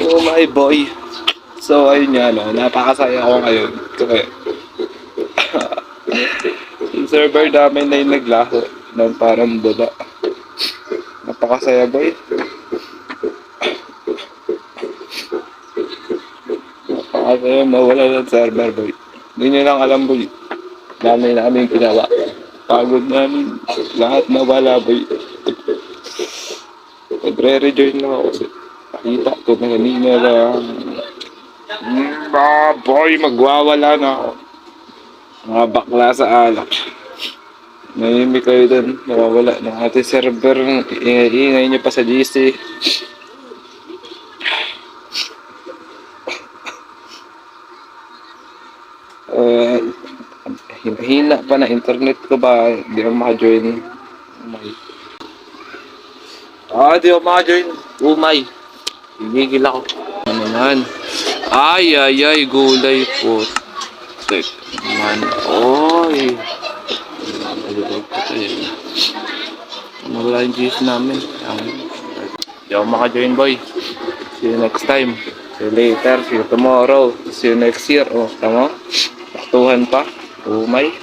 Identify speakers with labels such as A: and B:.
A: Oh my boy. So ayun nga no, napakasaya ko ngayon. Kasi yung server namin na yung naglaho ng parang bula. Napakasaya boy. Napakasaya mawala ng server boy. Hindi nyo lang alam boy. Dami namin ginawa. Pagod namin. Lahat nawala boy. Nagre-rejoin lang ako kasi nakita ko na kanina lang. Boy, magwawala na ako. Mga bakla sa alak. Nahimik kayo dun. Nawawala ng ating server. Ingay-ingay nyo pa sa GC. Hina pa na internet ko ba? Hindi ako maka-join. Di ako maka-join. Umay. Higigil ako. Ano naman? Ay, gulay po. Tek man. Oy. Nawala yung GC namin. Hindi ako maka-join boy. See you next time. See you later. See you tomorrow. See you next year. Oh, tama? Taktuhan pa. Umay.